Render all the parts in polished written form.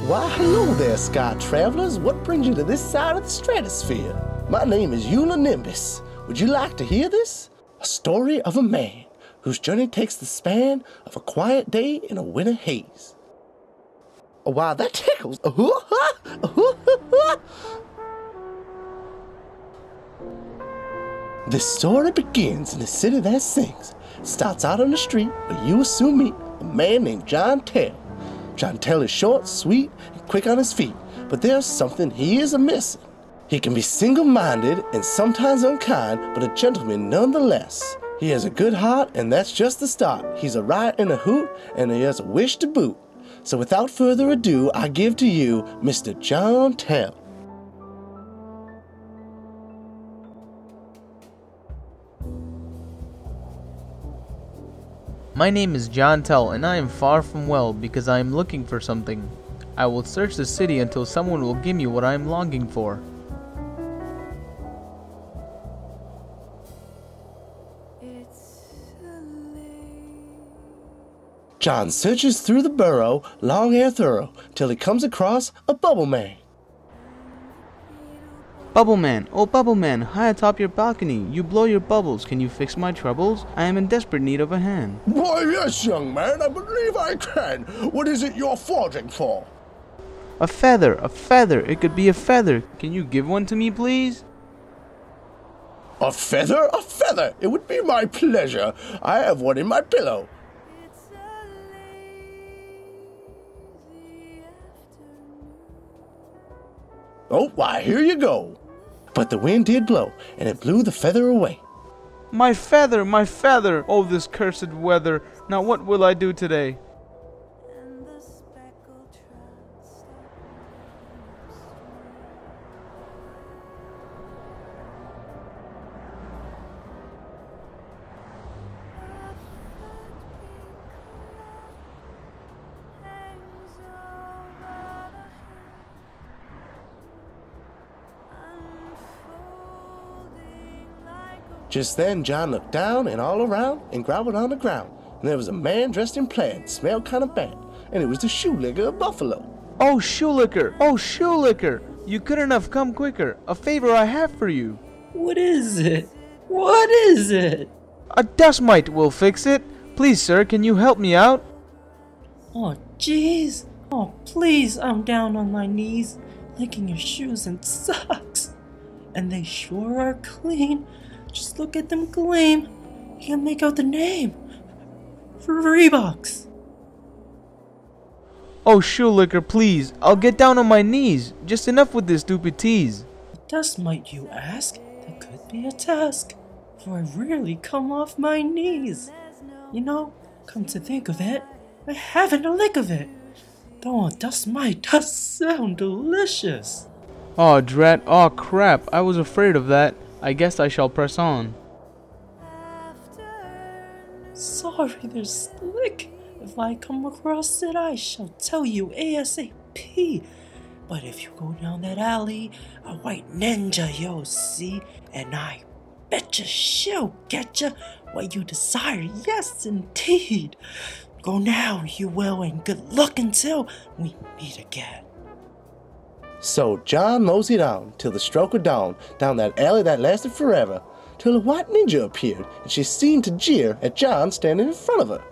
Why, hello there, sky travelers. What brings you to this side of the stratosphere? My name is Nimbus. Would you like to hear this? A story of a man whose journey takes the span of a quiet day in a winter haze. Oh, wow, that tickles. This story begins in a city that sings. It starts out on the street where you will soon meet a man named John Tell. John Tell is short, sweet, and quick on his feet, but there's something he is missing. He can be single-minded and sometimes unkind, but a gentleman nonetheless. He has a good heart, and that's just the start. He's a riot and a hoot, and he has a wish to boot. So without further ado, I give to you Mr. John Tell. My name is John Tell, and I am far from well because I am looking for something. I will search the city until someone will give me what I am longing for. John searches through the burrow, long and thorough, till he comes across a bubble man. Bubble man, oh bubble man, high atop your balcony, you blow your bubbles. Can you fix my troubles? I am in desperate need of a hand. Why, yes, young man, I believe I can. What is it you're foraging for? A feather, a feather. It could be a feather. Can you give one to me, please? A feather? A feather! It would be my pleasure. I have one in my pillow. Oh, why, here you go. But the wind did blow, and it blew the feather away. My feather, my feather! Oh, this cursed weather! Now what will I do today? Just then, John looked down and all around and growled on the ground. And there was a man dressed in plaid, smelled kind of bad. And it was the shoelicker of Buffalo. Oh, shoelicker! Oh, shoelicker! You couldn't have come quicker. A favor I have for you. What is it? What is it? A dust mite will fix it. Please, sir, can you help me out? Oh, jeez. Oh, please, I'm down on my knees, licking your shoes and socks. And they sure are clean. Just look at them gleam. Can't make out the name. Reeboks. Oh, shoelicker, please. I'll get down on my knees. Just enough with this stupid tease. Dust might you ask? That could be a task. For I rarely come off my knees. You know, come to think of it, I haven't a lick of it. Though a dust mite does sound delicious. Aw, drat. Aw, crap. I was afraid of that. I guess I shall press on. Sorry, they're slick. If I come across it, I shall tell you ASAP. But if you go down that alley, a white ninja you'll see, and I betcha she'll get ya what you desire, yes indeed. Go now, you will, and good luck until we meet again. So John moseyed on till the stroke of dawn, down that alley that lasted forever, till a white ninja appeared, and she seemed to jeer at John standing in front of her.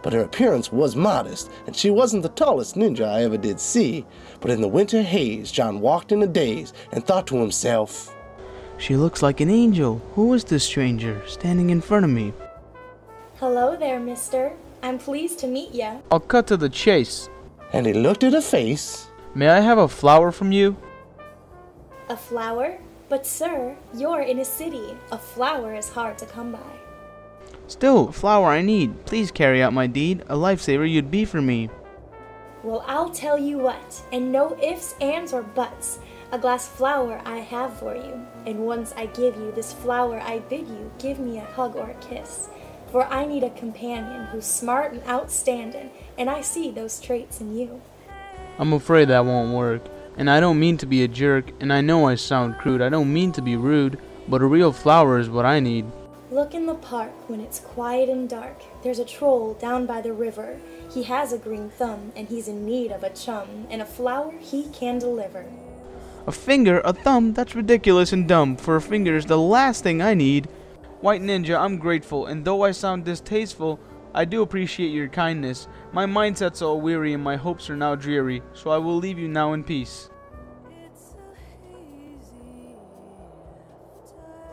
But her appearance was modest, and she wasn't the tallest ninja I ever did see. But in the winter haze, John walked in a daze, and thought to himself, She looks like an angel. Who is this stranger standing in front of me? Hello there, mister. I'm pleased to meet ya. I'll cut to the chase. And he looked at her face. May I have a flower from you? A flower? But sir, you're in a city. A flower is hard to come by. Still, a flower I need. Please carry out my deed. A lifesaver you'd be for me. Well, I'll tell you what, and no ifs, ands, or buts. A glass flower I have for you, and once I give you this flower I bid you give me a hug or a kiss. For I need a companion who's smart and outstanding, and I see those traits in you. I'm afraid that won't work. And I don't mean to be a jerk, and I know I sound crude. I don't mean to be rude, but a real flower is what I need. Look in the park when it's quiet and dark. There's a troll down by the river. He has a green thumb, and he's in need of a chum, and a flower he can deliver. A finger, a thumb, that's ridiculous and dumb, for a finger is the last thing I need. White Ninja, I'm grateful, and though I sound distasteful, I do appreciate your kindness. My mindset's all weary and my hopes are now dreary, so I will leave you now in peace.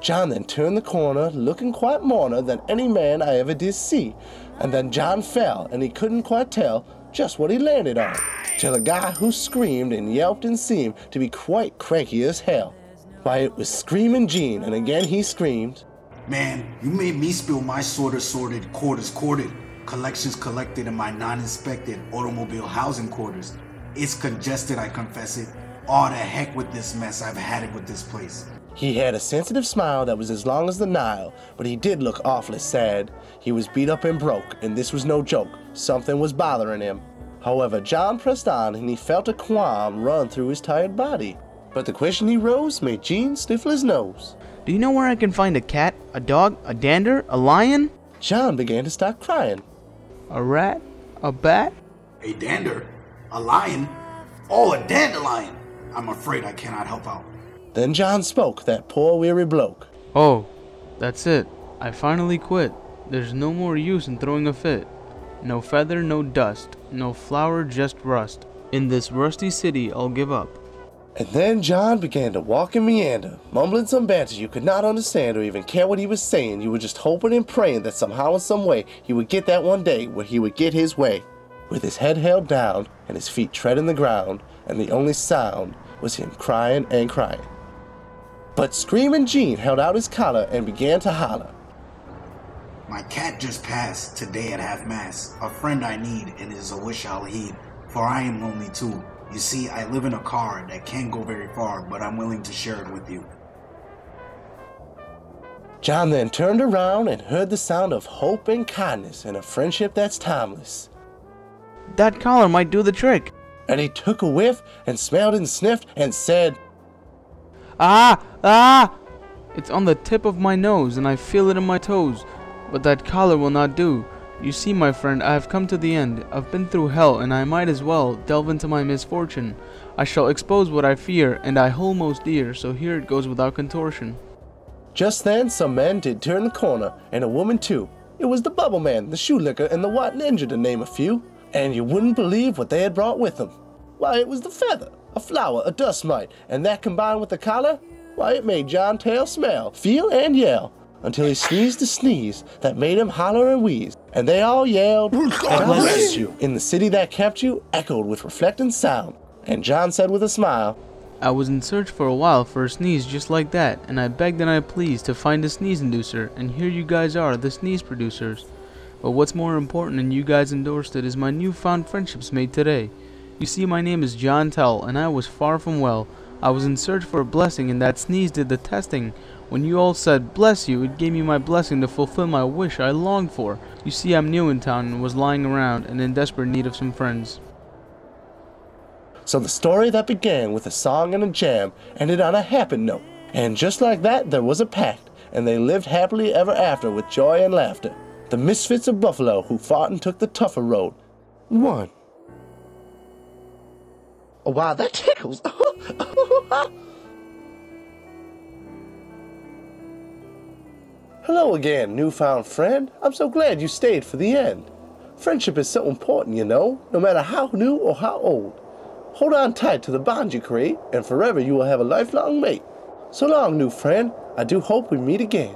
John then turned the corner, looking quite mourner than any man I ever did see. And then John fell, and he couldn't quite tell just what he landed on, till a guy who screamed and yelped and seemed to be quite cranky as hell. Why, it was Screaming Gene, and again he screamed, "Man, you made me spill my sorted, quarters corded, collections collected in my non-inspected automobile housing quarters. It's congested, I confess it. All the heck with this mess, I've had it with this place." He had a sensitive smile that was as long as the Nile, but he did look awfully sad. He was beat up and broke, and this was no joke. Something was bothering him. However, John pressed on, and he felt a qualm run through his tired body. But the question he rose made Gene sniffle his nose. Do you know where I can find a cat, a dog, a dander, a lion? John began to start crying. A rat? A bat? A dander? A lion? Oh, a dandelion! I'm afraid I cannot help out. Then John spoke, that poor weary bloke. Oh, that's it. I finally quit. There's no more use in throwing a fit. No feather, no dust. No flower, just rust. In this rusty city, I'll give up. And then John began to walk and meander, mumbling some banter you could not understand or even care what he was saying. You were just hoping and praying that somehow in some way he would get that one day where he would get his way. With his head held down and his feet treading the ground, and the only sound was him crying and crying. But Screaming Gene held out his collar and began to holler. "My cat just passed today at half-mast. A friend I need, and it is a wish I'll heed, for I am lonely too. You see, I live in a car that can't go very far, but I'm willing to share it with you." John then turned around and heard the sound of hope and kindness and a friendship that's timeless. That collar might do the trick. And he took a whiff and smelled and sniffed and said, Ah! Ah! It's on the tip of my nose and I feel it in my toes. But that collar will not do. You see, my friend, I have come to the end. I've been through hell and I might as well delve into my misfortune. I shall expose what I fear and I hold most dear, so here it goes without contortion. Just then some men did turn the corner, and a woman too. It was the Bubble Man, the Shoe Licker, and the White Ninja, to name a few. And you wouldn't believe what they had brought with them. Why, it was the feather, a flower, a dust mite, and that combined with the collar, why, it made John Tail smell, feel, and yell, until he sneezed a sneeze that made him holler and wheeze, and they all yelled, "God bless you!" In the city that kept you echoed with reflecting sound, and John said with a smile, I was in search for a while for a sneeze just like that, and I begged and I pleased to find a sneeze inducer, and here you guys are, the sneeze producers. But what's more important, and you guys endorsed it, is my newfound friendships made today. You see, my name is John Tell, and I was far from well. I was in search for a blessing, and that sneeze did the testing. When you all said, bless you, it gave me my blessing to fulfill my wish I longed for. You see, I'm new in town and was lying around and in desperate need of some friends. So the story that began with a song and a jam ended on a happy note. And just like that, there was a pact, and they lived happily ever after with joy and laughter. The misfits of Buffalo who fought and took the tougher road won. Oh, wow, that tickles. Hello again, newfound friend. I'm so glad you stayed for the end. Friendship is so important, you know, no matter how new or how old. Hold on tight to the bond you create, and forever you will have a lifelong mate. So long, new friend. I do hope we meet again.